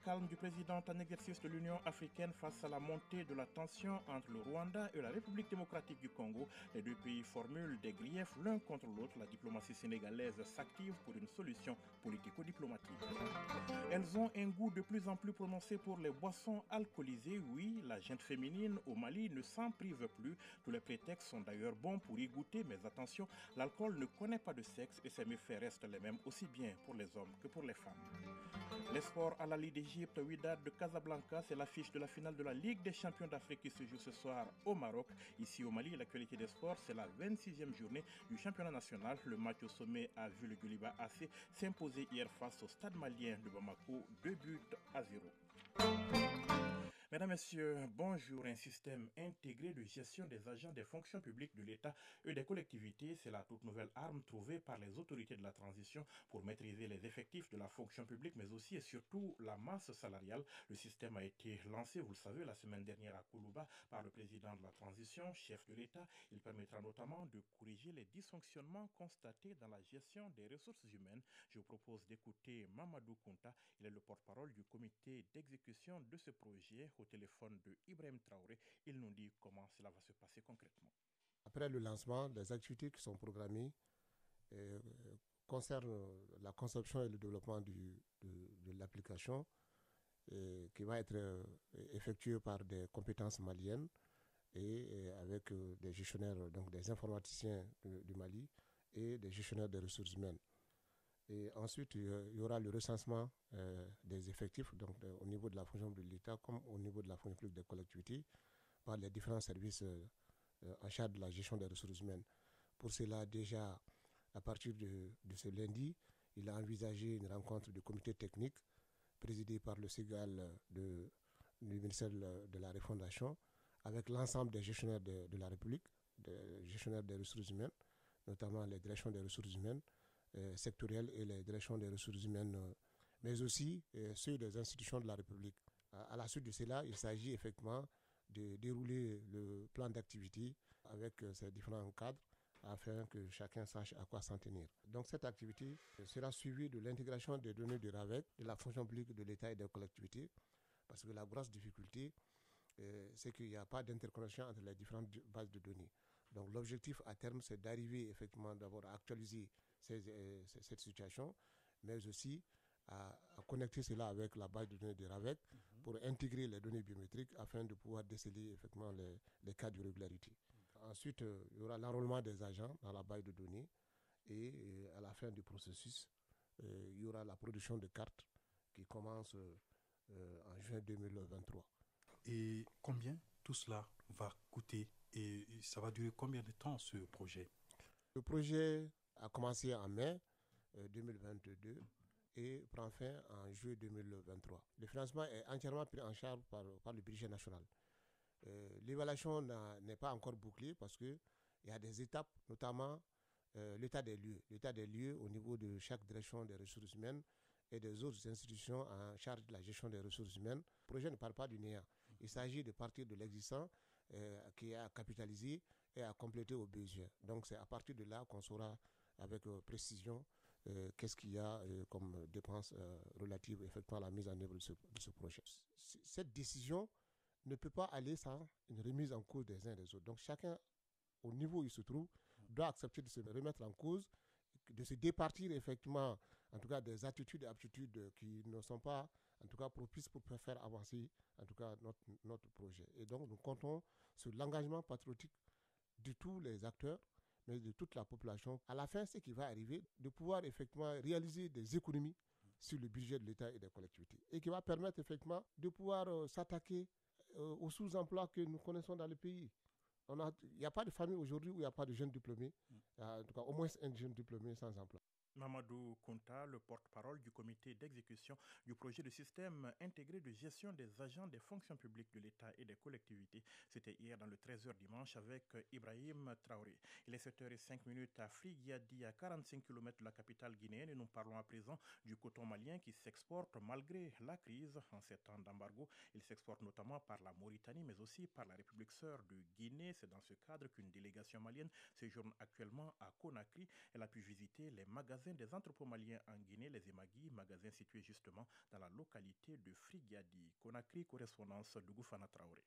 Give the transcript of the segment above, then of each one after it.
calme du président en exercice de l'Union africaine face à la montée de la tension entre le Rwanda et la République démocratique du Congo. Les deux pays formulent des griefs l'un contre l'autre. La diplomatie sénégalaise s'active pour une solution politico-diplomatique. Elles ont un goût de plus en plus prononcé pour les boissons alcoolisées. Oui, la gente féminine au Mali ne s'en prive plus. Tous les prétextes sont d'ailleurs bons pour y goûter, mais attention, l'alcool ne connaît pas de sexe et ses méfaits restent les mêmes aussi bien pour les hommes que pour les femmes. Les sports à la Ligue d'Égypte, Wydad de Casablanca, c'est l'affiche de la finale de la Ligue des champions d'Afrique qui se joue ce soir au Maroc. Ici au Mali, l'actualité des sports, c'est la 26e journée du championnat national. Le match au sommet a vu le Guiliba AC s'imposer hier face au stade malien de Bamako, 2-0. Mesdames, Messieurs, bonjour. Un système intégré de gestion des agents des fonctions publiques de l'État et des collectivités, c'est la toute nouvelle arme trouvée par les autorités de la transition pour maîtriser les effectifs de la fonction publique, mais aussi et surtout la masse salariale. Le système a été lancé, vous le savez, la semaine dernière à Koulouba par le président de la transition, chef de l'État. Il permettra notamment de corriger les dysfonctionnements constatés dans la gestion des ressources humaines. Je vous propose d'écouter Mamadou Kounta. Il est le porte-parole du comité d'exécution de ce projet. Au téléphone de Ibrahim Traoré, il nous dit comment cela va se passer concrètement. Après le lancement, les activités qui sont programmées concernent la conception et le développement de l'application qui va être effectuée par des compétences maliennes et avec des gestionnaires, donc des informaticiens du Mali et des gestionnaires des ressources humaines. Et ensuite, il y aura le recensement des effectifs, donc au niveau de la fonction publique de l'État comme au niveau de la fonction publique des collectivités, par les différents services en charge de la gestion des ressources humaines. Pour cela, déjà, à partir de ce lundi, il a envisagé une rencontre du comité technique présidé par le SIGAL du ministère de la Refondation, avec l'ensemble des gestionnaires de la République, des gestionnaires des ressources humaines, notamment les directions des ressources humaines, sectorielles et les directions des ressources humaines, mais aussi ceux des institutions de la République. À la suite de cela, il s'agit effectivement de dérouler le plan d'activité avec ces différents cadres afin que chacun sache à quoi s'en tenir. Donc cette activité sera suivie de l'intégration des données du RAVEC, de la fonction publique de l'État et des collectivités, parce que la grosse difficulté, c'est qu'il n'y a pas d'interconnexion entre les différentes bases de données. Donc l'objectif à terme, c'est d'arriver effectivement d'abord à actualiser cette situation, mais aussi à connecter cela avec la base de données de RAVEC pour intégrer les données biométriques afin de pouvoir déceler effectivement les cas d'irrégularité. Ensuite, il y aura l'enrôlement des agents dans la base de données et à la fin du processus, il y aura la production de cartes qui commence en juin 2023. Et combien tout cela va coûter et ça va durer combien de temps ce projet? Le projet a commencé en mai 2022 et prend fin en juillet 2023. Le financement est entièrement pris en charge par le budget national. L'évaluation n'est pas encore bouclée parce qu'il y a des étapes, notamment l'état des lieux. L'état des lieux au niveau de chaque direction des ressources humaines et des autres institutions en charge de la gestion des ressources humaines. Le projet ne parle pas du néant. Il s'agit de partir de l'existant qui est à capitaliser et à compléter aux besoins. Donc c'est à partir de là qu'on saura avec précision qu'est-ce qu'il y a comme dépenses relatives effectivement à la mise en œuvre de ce projet. Cette décision ne peut pas aller sans une remise en cause des uns et des autres. Donc chacun, au niveau où il se trouve, doit accepter de se remettre en cause, de se départir effectivement, en tout cas des attitudes et aptitudes qui ne sont pas, en tout cas, propices pour faire avancer, en tout cas, notre projet. Et donc, nous comptons sur l'engagement patriotique de tous les acteurs, mais de toute la population. À la fin, ce qui va arriver, de pouvoir effectivement réaliser des économies sur le budget de l'État et des collectivités. Et qui va permettre effectivement de pouvoir s'attaquer aux sous-emplois que nous connaissons dans le pays. Il n'y a pas de famille aujourd'hui où il n'y a pas de jeunes diplômés. En tout cas, au moins un jeune diplômé sans emploi. Mamadou Kounta, le porte-parole du comité d'exécution du projet de système intégré de gestion des agents des fonctions publiques de l'État et des collectivités. C'était hier dans le 13h dimanche avec Ibrahim Traoré. Il est 7h05 à Frigiadi, à 45 km de la capitale guinéenne, et nous parlons à présent du coton malien qui s'exporte malgré la crise. En ces temps d'embargo, il s'exporte notamment par la Mauritanie, mais aussi par la République sœur de Guinée. C'est dans ce cadre qu'une délégation malienne séjourne actuellement à Conakry. Elle a pu visiter les magasins magasins des entrepôts maliens en Guinée, les Emagui, magasins situés justement dans la localité de Frigiadi. Conakry, correspondance de Goufana Traoré.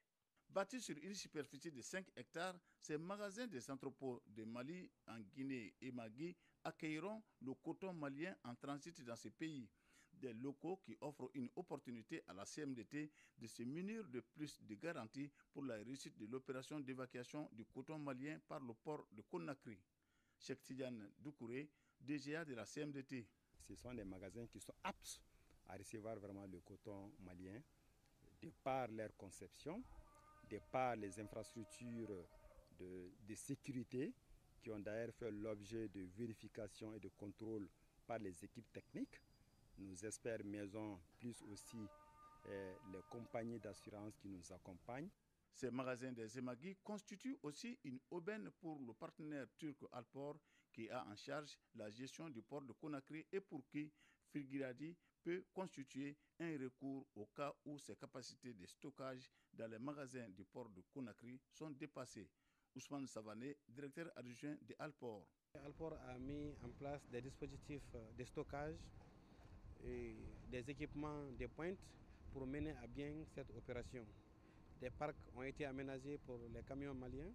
Bâtis sur une superficie de 5 hectares, ces magasins des entrepôts de Mali en Guinée et Magui accueilleront le coton malien en transit dans ces pays. Des locaux qui offrent une opportunité à la CMDT de se munir de plus de garanties pour la réussite de l'opération d'évacuation du coton malien par le port de Conakry. Cheikh Tidiane Doucouré, DGA de la CMDT. Ce sont des magasins qui sont aptes à recevoir vraiment le coton malien de par leur conception, de par les infrastructures de sécurité qui ont d'ailleurs fait l'objet de vérification et de contrôle par les équipes techniques. Nous espérons plus aussi les compagnies d'assurance qui nous accompagnent. Ces magasins des Emagui constituent aussi une aubaine pour le partenaire turc Alport qui a en charge la gestion du port de Conakry et pour qui Frigiadi peut constituer un recours au cas où ses capacités de stockage dans les magasins du port de Conakry sont dépassées. Ousmane Savané, directeur adjoint de Alport. Alport a mis en place des dispositifs de stockage et des équipements de pointe pour mener à bien cette opération. Des parcs ont été aménagés pour les camions maliens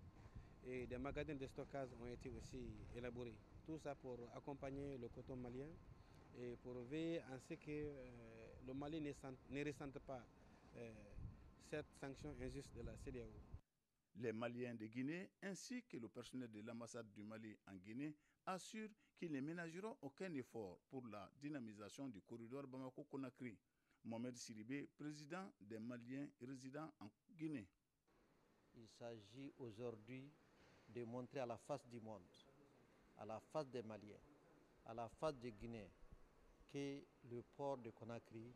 et des magasins de stockage ont été aussi élaborés. Tout ça pour accompagner le coton malien et pour veiller à ce que le Mali ne ressente pas cette sanction injuste de la CEDEAO. Les Maliens de Guinée ainsi que le personnel de l'ambassade du Mali en Guinée assurent qu'ils ne ménageront aucun effort pour la dynamisation du corridor Bamako-Conakry. Mohamed Siribé, président des Maliens résidant en Guinée. Il s'agit aujourd'hui de montrer à la face du monde, à la face des Maliens, à la face des Guinéens, que le port de Conakry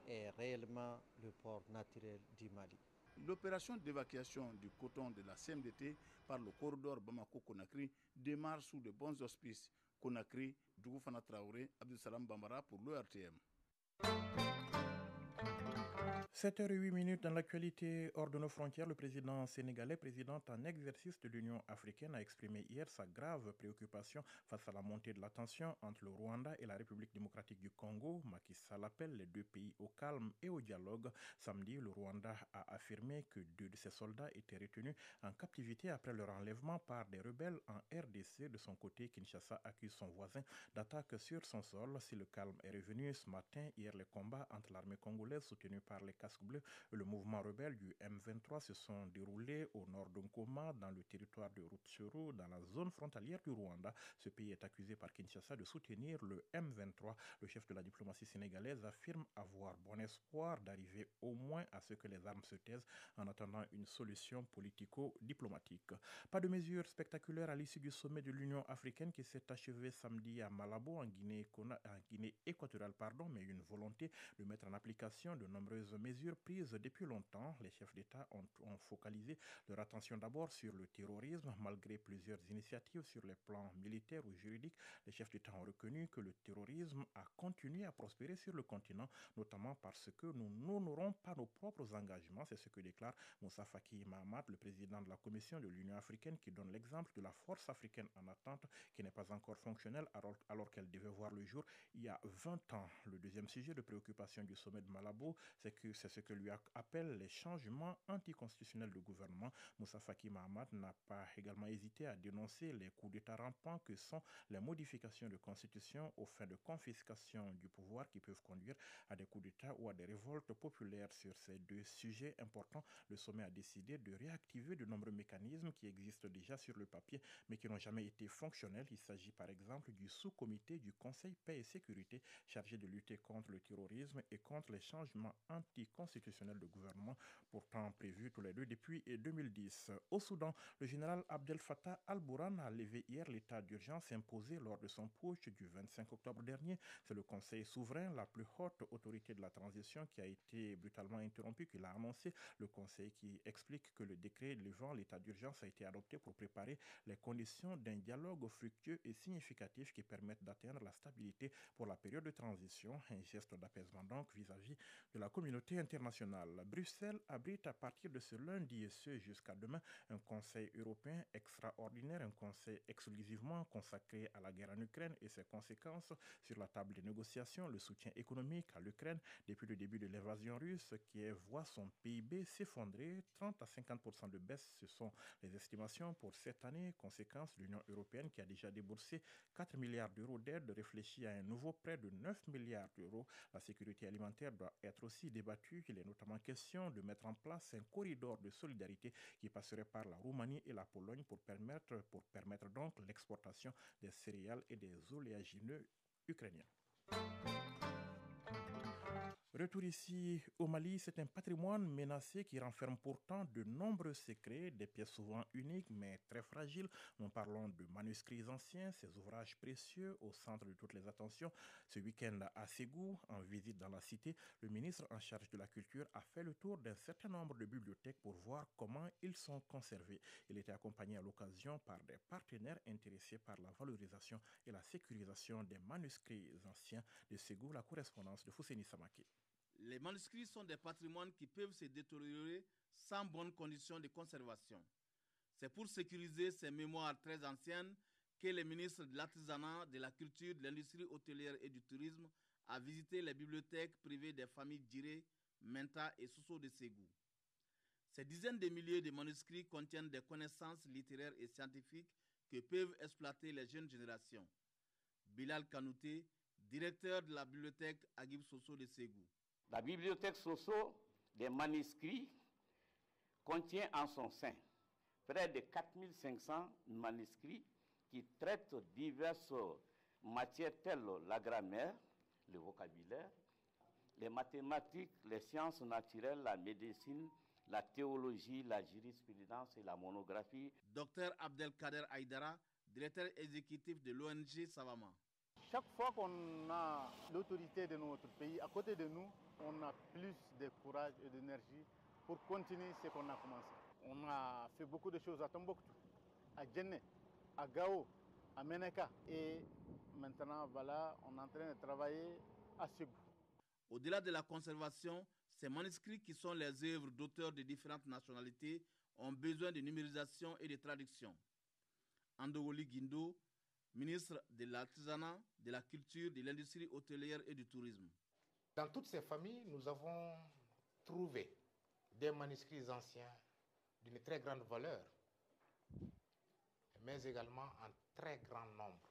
est réellement le port naturel du Mali. L'opération d'évacuation du coton de la CMDT par le corridor Bamako-Conakry démarre sous de bons auspices. Conakry, Dougoufana Traoré, Abdussalam Bambara pour l'ORTM. 7h08 dans l'actualité hors de nos frontières, le président sénégalais, président en exercice de l'Union africaine, a exprimé hier sa grave préoccupation face à la montée de la tension entre le Rwanda et la République démocratique du Congo. Macky Sall appelle les deux pays au calme et au dialogue. Samedi, le Rwanda a affirmé que 2 de ses soldats étaient retenus en captivité après leur enlèvement par des rebelles en RDC. De son côté, Kinshasa accuse son voisin d'attaque sur son sol. Si le calme est revenu ce matin, hier, les combats entre l'armée congolaise soutenue par les casques bleus et le mouvement rebelle du M23 se sont déroulés au nord d'Nkoma, dans le territoire de Rutshuru, dans la zone frontalière du Rwanda. Ce pays est accusé par Kinshasa de soutenir le M23. Le chef de la diplomatie sénégalaise affirme avoir bon espoir d'arriver au moins à ce que les armes se taisent en attendant une solution politico-diplomatique. Pas de mesures spectaculaires à l'issue du sommet de l'Union africaine qui s'est achevé samedi à Malabo, en Guinée équatoriale, mais une volonté de mettre en application de nombreuses mesures prises depuis longtemps. Les chefs d'État ont focalisé leur attention d'abord sur le terrorisme. Malgré plusieurs initiatives sur les plans militaires ou juridiques, les chefs d'État ont reconnu que le terrorisme a continué à prospérer sur le continent, notamment parce que nous n'honorons pas nos propres engagements. C'est ce que déclare Moussa Faki Mahamat, le président de la Commission de l'Union africaine, qui donne l'exemple de la force africaine en attente qui n'est pas encore fonctionnelle alors qu'elle devait voir le jour il y a 20 ans. Le deuxième sujet de préoccupation du sommet de Malabo, c'est ce que lui appelle les changements anticonstitutionnels du gouvernement. Moussa Faki Mahamat n'a pas également hésité à dénoncer les coups d'État rampants que sont les modifications de constitution aux fins de confiscation du pouvoir qui peuvent conduire à des coups d'État ou à des révoltes populaires. Sur ces deux sujets importants, le sommet a décidé de réactiver de nombreux mécanismes qui existent déjà sur le papier mais qui n'ont jamais été fonctionnels. Il s'agit par exemple du sous-comité du Conseil paix et sécurité chargé de lutter contre le terrorisme et contre les changements anticonstitutionnels de gouvernement pourtant prévus tous les deux depuis 2010. Au Soudan, le général Abdel Fattah al-Burhan a levé hier l'état d'urgence imposé lors de son putsch du 25 octobre dernier. C'est le Conseil souverain, la plus haute autorité de la transition, qui a été brutalement interrompu, qu'il a annoncé. Le Conseil qui explique que le décret levant l'état d'urgence a été adopté pour préparer les conditions d'un dialogue fructueux et significatif qui permettent d'atteindre la stabilité pour la période de transition. Un geste d'apaisement donc vis-à-vis de la communauté internationales. Bruxelles abrite à partir de ce lundi et ce jusqu'à demain un Conseil européen extraordinaire, un conseil exclusivement consacré à la guerre en Ukraine et ses conséquences sur la table des négociations, le soutien économique à l'Ukraine depuis le début de l'invasion russe qui voit son PIB s'effondrer, 30 à 50% de baisse, ce sont les estimations pour cette année. Conséquence, l'Union européenne qui a déjà déboursé 4 milliards d'euros d'aide réfléchit à un nouveau prêt de 9 milliards d'euros. La sécurité alimentaire doit être aussi débattue. Il est notamment question de mettre en place un corridor de solidarité qui passerait par la Roumanie et la Pologne pour permettre donc l'exportation des céréales et des oléagineux ukrainiens. Retour ici au Mali, c'est un patrimoine menacé qui renferme pourtant de nombreux secrets, des pièces souvent uniques mais très fragiles. Nous parlons de manuscrits anciens, ces ouvrages précieux au centre de toutes les attentions. Ce week-end à Ségou, en visite dans la cité, le ministre en charge de la culture a fait le tour d'un certain nombre de bibliothèques pour voir comment ils sont conservés. Il était accompagné à l'occasion par des partenaires intéressés par la valorisation et la sécurisation des manuscrits anciens de Ségou, la correspondance de Fousséni Samake. Les manuscrits sont des patrimoines qui peuvent se détériorer sans bonnes conditions de conservation. C'est pour sécuriser ces mémoires très anciennes que le ministre de l'Artisanat, de la Culture, de l'Industrie hôtelière et du Tourisme a visité les bibliothèques privées des familles Djiré, Menta et Sosso de Ségou. Ces dizaines de milliers de manuscrits contiennent des connaissances littéraires et scientifiques que peuvent exploiter les jeunes générations. Bilal Kanouté, directeur de la bibliothèque Agib Sosso de Ségou. La bibliothèque Sosso des manuscrits contient en son sein près de 4500 manuscrits qui traitent diverses matières telles la grammaire, le vocabulaire, les mathématiques, les sciences naturelles, la médecine, la théologie, la jurisprudence et la monographie. Dr Abdelkader Aïdara, directeur exécutif de l'ONG Savama. Chaque fois qu'on a l'autorité de notre pays à côté de nous, on a plus de courage et d'énergie pour continuer ce qu'on a commencé. On a fait beaucoup de choses à Tombouctou, à Djenné, à Gao, à Meneka. Et maintenant, voilà, on est en train de travailler à Ségou. Au-delà de la conservation, ces manuscrits qui sont les œuvres d'auteurs de différentes nationalités ont besoin de numérisation et de traduction. Andowoli Guindo, ministre de l'Artisanat, de la Culture, de l'Industrie hôtelière et du Tourisme. Dans toutes ces familles, nous avons trouvé des manuscrits anciens d'une très grande valeur, mais également en très grand nombre.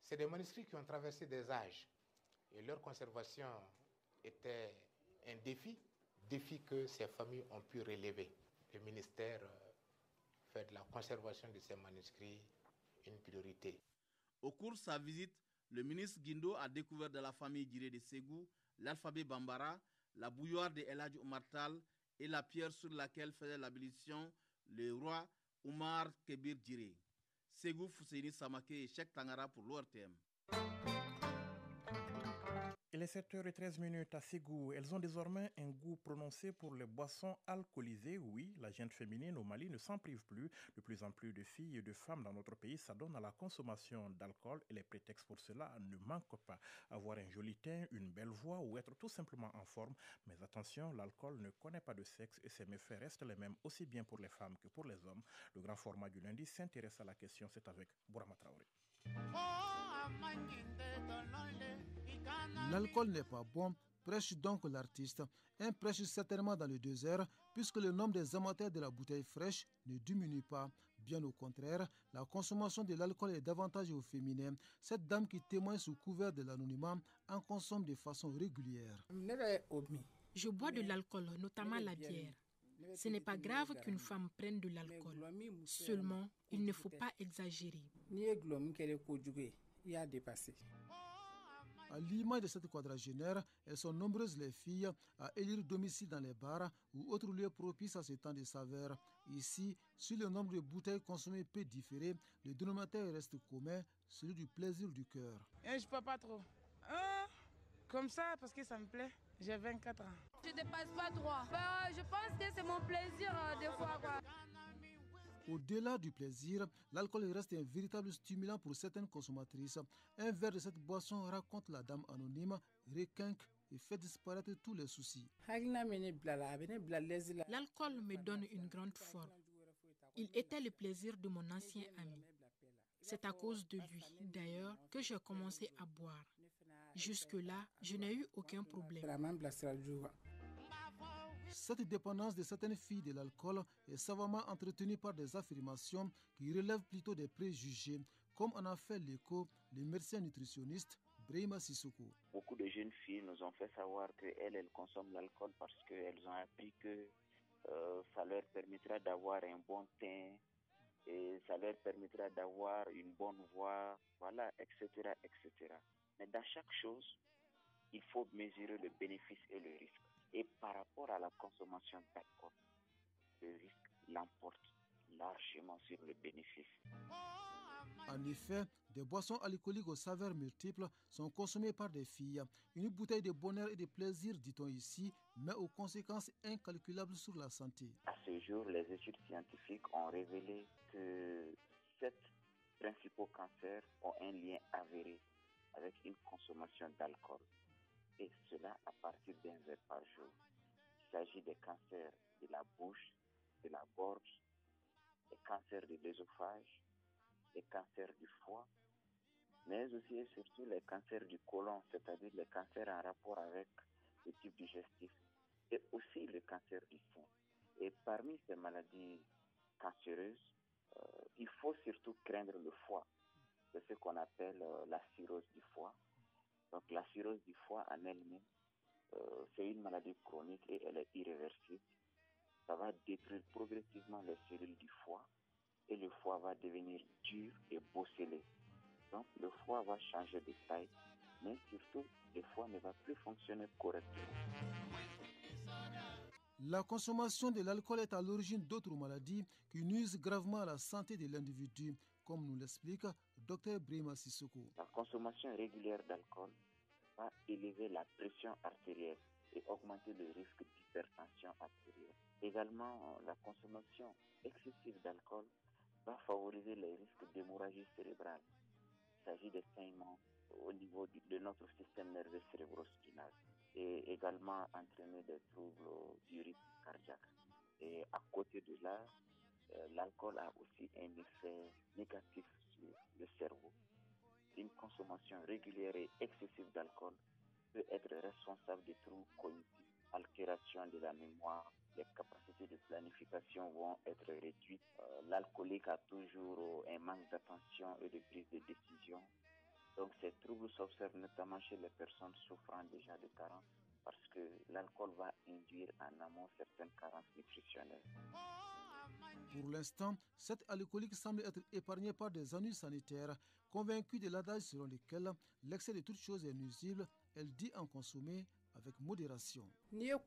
C'est des manuscrits qui ont traversé des âges et leur conservation était un défi que ces familles ont pu relever. Le ministère fait de la conservation de ces manuscrits une priorité. Au cours de sa visite, le ministre Guindo a découvert dans la famille Djiré de Ségou l'alphabet Bambara, la bouilloire de El Hadj Oumar Tall et la pierre sur laquelle faisait l'ablution le roi Oumar Kébir Djiré. Ségou, Fousséni Samake et Cheikh Tangara pour l'ORTM. Il est 7h13 à Ségou. Elles ont désormais un goût prononcé pour les boissons alcoolisées. Oui, la gente féminine au Mali ne s'en prive plus. De plus en plus de filles et de femmes dans notre pays s'adonnent à la consommation d'alcool et les prétextes pour cela ne manquent pas. Avoir un joli teint, une belle voix ou être tout simplement en forme. Mais attention, l'alcool ne connaît pas de sexe et ses méfaits restent les mêmes aussi bien pour les femmes que pour les hommes. Le grand format du lundi s'intéresse à la question. C'est avec Bourama Traoré. L'alcool n'est pas bon, prêche donc l'artiste. Un prêche certainement dans le désert, puisque le nombre des amateurs de la bouteille fraîche ne diminue pas. Bien au contraire, la consommation de l'alcool est davantage au féminin. Cette dame qui témoigne sous couvert de l'anonymat en consomme de façon régulière. Je bois de l'alcool, notamment la bière. Ce n'est pas grave qu'une femme prenne de l'alcool. Seulement, il ne faut pas exagérer. À l'image de cette quadragénaire, elles sont nombreuses les filles à élire domicile dans les bars ou autres lieux propices à ce temps de saveur. Ici, si le nombre de bouteilles consommées peut différer, le dénominateur reste commun, celui du plaisir du cœur. Je ne peux pas trop. Comme ça, parce que ça me plaît. J'ai 24 ans. Je ne dépasse pas 3. Je pense que c'est mon plaisir des fois. Au-delà du plaisir, l'alcool reste un véritable stimulant pour certaines consommatrices. Un verre de cette boisson, raconte la dame anonyme, requinque et fait disparaître tous les soucis. L'alcool me donne une grande forme. Il était le plaisir de mon ancien ami. C'est à cause de lui, d'ailleurs, que j'ai commencé à boire. Jusque-là, je n'ai eu aucun problème. Cette dépendance de certaines filles de l'alcool est savamment entretenue par des affirmations qui relèvent plutôt des préjugés, comme en a fait l'écho le médecin nutritionniste Brahima Sissoko. Beaucoup de jeunes filles nous ont fait savoir qu'elles consomment l'alcool parce qu'elles ont appris que ça leur permettra d'avoir un bon teint et ça leur permettra d'avoir une bonne voix, voilà, etc., etc. Mais dans chaque chose, il faut mesurer le bénéfice et le risque. Et par rapport à la consommation d'alcool, le risque l'emporte largement sur le bénéfice. En effet, des boissons alcooliques aux saveurs multiples sont consommées par des filles. Une bouteille de bonheur et de plaisir, dit-on ici, mais aux conséquences incalculables sur la santé. À ce jour, les études scientifiques ont révélé que 7 principaux cancers ont un lien avéré avec une consommation d'alcool. Et cela à partir d'un verre par jour. Il s'agit des cancers de la bouche, de la gorge, des cancers de l'œsophage, les cancers du foie, mais aussi et surtout les cancers du côlon, c'est-à-dire les cancers en rapport avec le type digestif, et aussi le cancer du sein. Et parmi ces maladies cancéreuses, il faut surtout craindre le foie. C'est ce qu'on appelle la cirrhose du foie. Donc la cirrhose du foie en elle-même, c'est une maladie chronique et elle est irréversible. Ça va détruire progressivement les cellules du foie et le foie va devenir dur et bosselé. Donc le foie va changer de taille, mais surtout le foie ne va plus fonctionner correctement. La consommation de l'alcool est à l'origine d'autres maladies qui nuisent gravement à la santé de l'individu, comme nous l'explique Dr Brahima Sissoko. La consommation régulière d'alcool va élever la pression artérielle et augmenter le risque d'hypertension artérielle. Également, la consommation excessive d'alcool va favoriser les risques d'hémorragie cérébrale. Il s'agit des saignements au niveau de notre système nerveux cérébro-spinal et également entraîner des troubles du rythme cardiaque. Et à côté de là, l'alcool a aussi un effet négatif sur le cerveau. Une consommation régulière et excessive d'alcool peut être responsable de troubles cognitifs, altération de la mémoire, les capacités de planification vont être réduites. L'alcoolique a toujours un manque d'attention et de prise de décision. Donc ces troubles s'observent notamment chez les personnes souffrant déjà de carences parce que l'alcool va induire en amont certaines carences nutritionnelles. Pour l'instant, cette alcoolique semble être épargnée par des ennuis sanitaires. Convaincue de l'adage selon lequel l'excès de toute chose est nuisible, elle dit en consommer avec modération. Il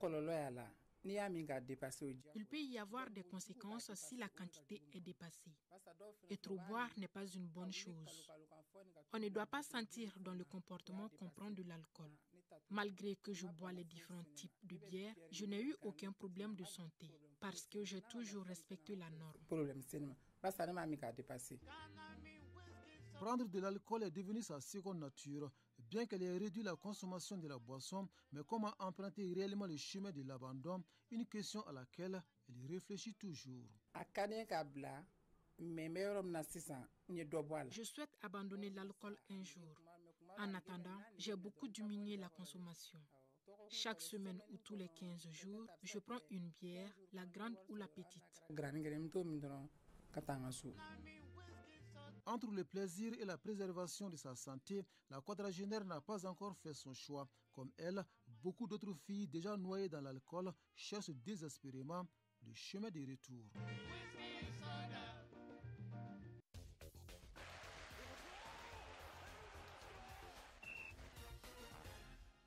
peut y avoir des conséquences si la quantité est dépassée. Et trop boire n'est pas une bonne chose. On ne doit pas sentir dans le comportement qu'on prend de l'alcool. Malgré que je bois les différents types de bière, je n'ai eu aucun problème de santé parce que j'ai toujours respecté la norme. Prendre de l'alcool est devenu sa seconde nature. Bien qu'elle ait réduit la consommation de la boisson, mais comment emprunter réellement le chemin de l'abandon, une question à laquelle elle réfléchit toujours. Je souhaite abandonner l'alcool un jour. En attendant, j'ai beaucoup diminué la consommation. Chaque semaine ou tous les 15 jours, je prends une bière, la grande ou la petite. Entre le plaisir et la préservation de sa santé, la quadragénaire n'a pas encore fait son choix. Comme elle, beaucoup d'autres filles déjà noyées dans l'alcool cherchent désespérément le chemin de retour.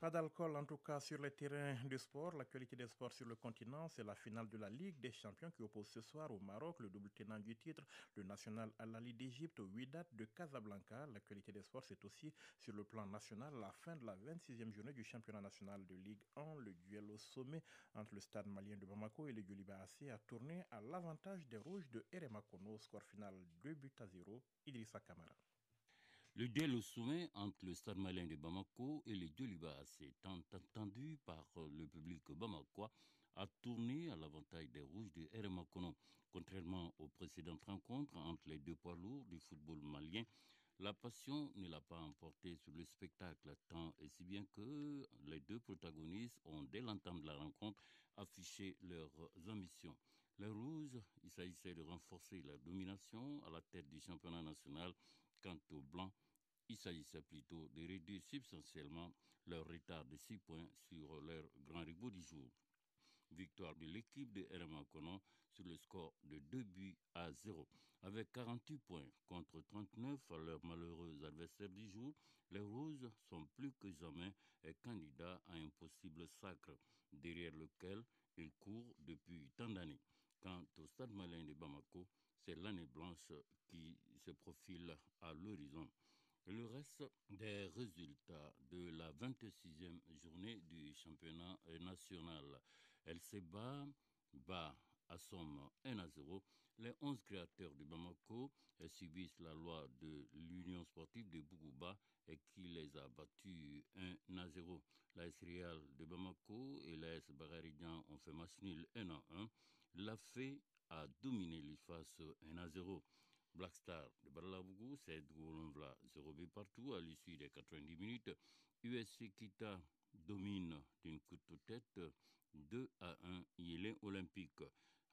Pas d'alcool en tout cas sur les terrains de sport. L'actualité des sports sur le continent, c'est la finale de la Ligue des champions qui oppose ce soir au Maroc le double tenant du titre, le national Al Ahly d'Égypte au Wydad de Casablanca. L'actualité des sports, c'est aussi sur le plan national la fin de la 26e journée du championnat national de Ligue 1. Le duel au sommet entre le stade malien de Bamako et le Gueliba AC a tourné à l'avantage des Rouges de RMA Kono. Score final 2-0. Idrissa Kamara. Le duel au sommet entre le Stade malien de Bamako et les Djoliba, c'est tant attendu par le public bamakois, a tourné à l'avantage des Rouges de RMA Kono. Contrairement aux précédentes rencontres entre les deux poids lourds du football malien, la passion ne l'a pas emporté sur le spectacle, tant et si bien que les deux protagonistes ont, dès l'entame de la rencontre, affiché leurs ambitions. Les Rouges, il s'agissait de renforcer leur domination à la tête du championnat national. Quant aux Blancs, il s'agissait plutôt de réduire substantiellement leur retard de 6 points sur leur grand rival du jour. Victoire de l'équipe de RMA Kono sur le score de 2-0. Avec 48 points contre 39 à leur malheureux adversaire du jour, les Rouges sont plus que jamais candidats à un possible sacre, derrière lequel ils courent depuis tant d'années. Quant au Stade malien de Bamako, c'est l'année blanche qui se profile à l'horizon. Le reste des résultats de la 26e journée du championnat national. LC bat à somme 1-0. Les 11 créateurs de Bamako subissent la loi de l'Union sportive de Bougouba et qui les a battus 1-0. L'AS Real de Bamako et l'AS Bagaridjan ont fait match nul 1-1. La FE a dominé l'IFAS 1-0. Black Star de Baralabougou, c'est Goulonvla 0 but partout à l'issue des 90 minutes. USC Kita domine d'une courte tête 2-1 Yélin Olympique.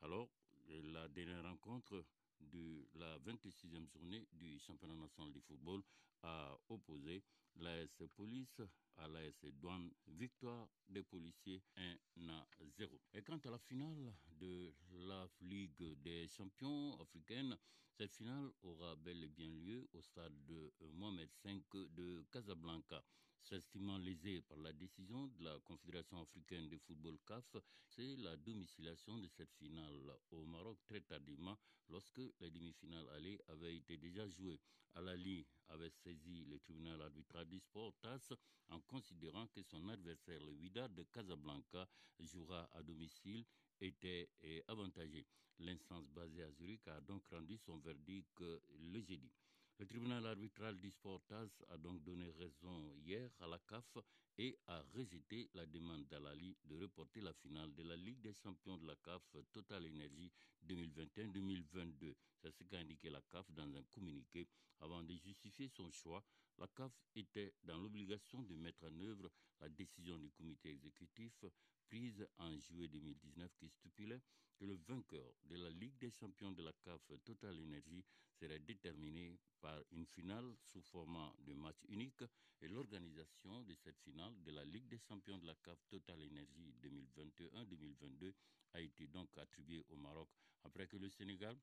Alors, la dernière rencontre de la 26e journée du championnat national de football a opposé l'AS Police à l'AS Douane, victoire des policiers 1-0. Et quant à la finale de la Ligue des champions africaine, cette finale aura bel et bien lieu au stade de Mohamed V de Casablanca. S'estimant lésé par la décision de la Confédération africaine de football CAF, c'est la domiciliation de cette finale au Maroc très tardivement, lorsque les demi-finales allées avaient été déjà jouées. Al-Ali avait saisi le tribunal arbitral du sport TAS en considérant que son adversaire, le Wydad de Casablanca, jouera à domicile, était avantagé. L'instance basée à Zurich a donc rendu son verdict le jeudi. Le tribunal arbitral du sport TAS a donc donné raison hier à la CAF et a rejeté la demande d'Al-Ali de reporter la finale de la Ligue des champions de la CAF Total Energy 2021-2022. C'est ce qu'a indiqué la CAF dans un communiqué. Avant de justifier son choix, la CAF était dans l'obligation de mettre en œuvre la décision du comité exécutif prise en juillet 2019 qui stipulait que le vainqueur de la Ligue des champions de la CAF Total Energy serait déterminé par une finale sous format de match unique et l'organisation de cette finale de la Ligue des champions de la CAF Total Energy 2021-2022 a été donc attribuée au Maroc après que le Sénégal,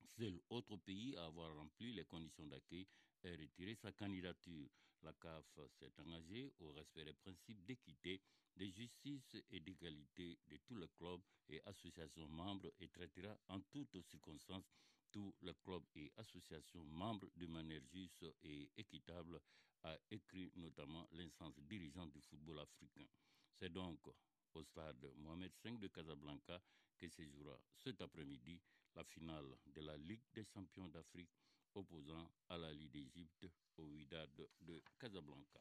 seul autre pays à avoir rempli les conditions d'accueil, ait retiré sa candidature. La CAF s'est engagée au respect des principes d'équité, de justice et d'égalité de tous les clubs et associations membres et traitera en toutes circonstances tous les clubs et associations membres de manière juste et équitable, a écrit notamment l'instance dirigeante du football africain. C'est donc au stade Mohamed V de Casablanca que se jouera cet après-midi la finale de la Ligue des champions d'Afrique opposant Al-Ali d'Égypte au Wydad de Casablanca.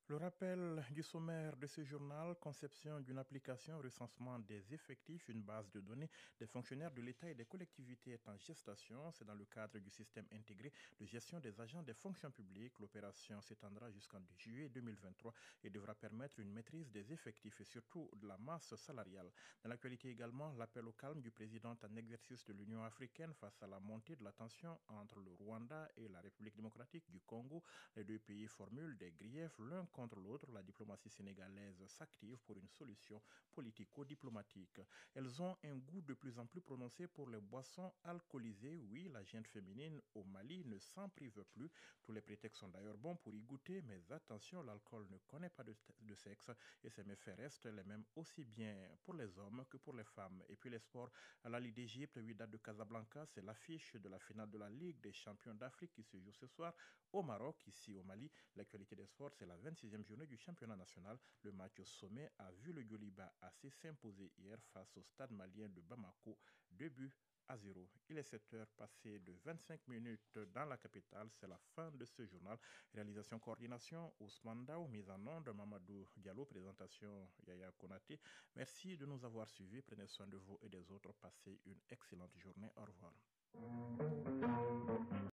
Le rappel du sommaire de ce journal, conception d'une application recensement des effectifs, une base de données des fonctionnaires de l'État et des collectivités est en gestation. C'est dans le cadre du système intégré de gestion des agents des fonctions publiques. L'opération s'étendra jusqu'en juillet 2023 et devra permettre une maîtrise des effectifs et surtout de la masse salariale. Dans l'actualité également, l'appel au calme du président en exercice de l'Union africaine face à la montée de la tension entre le Rwanda et la République démocratique du Congo. Les deux pays formulent des griefs l'un contre l'autre. La diplomatie sénégalaise s'active pour une solution politico-diplomatique. Elles ont un goût de plus en plus prononcé pour les boissons alcoolisées. Oui, la gente féminine au Mali ne s'en prive plus. Tous les prétextes sont d'ailleurs bons pour y goûter, mais attention, l'alcool ne connaît pas de sexe et ses méfaits restent les mêmes aussi bien pour les hommes que pour les femmes. Et puis les sports, à la Ligue d'Égypte, 8 dates de Casablanca, c'est l'affiche de la finale de la Ligue des champions d'Afrique qui se joue ce soir au Maroc, ici au Mali. L'actualité des sports, c'est la 26e journée du championnat national. Le match au sommet a vu le Djoliba assez s'imposer hier face au stade malien de Bamako, 2-1. à 0. Il est 7h passé de 25 minutes dans la capitale. C'est la fin de ce journal. Réalisation, coordination, Ousmane Daou, mise en onde, Mamadou Diallo, présentation, Yaya Konaté. Merci de nous avoir suivis. Prenez soin de vous et des autres. Passez une excellente journée. Au revoir.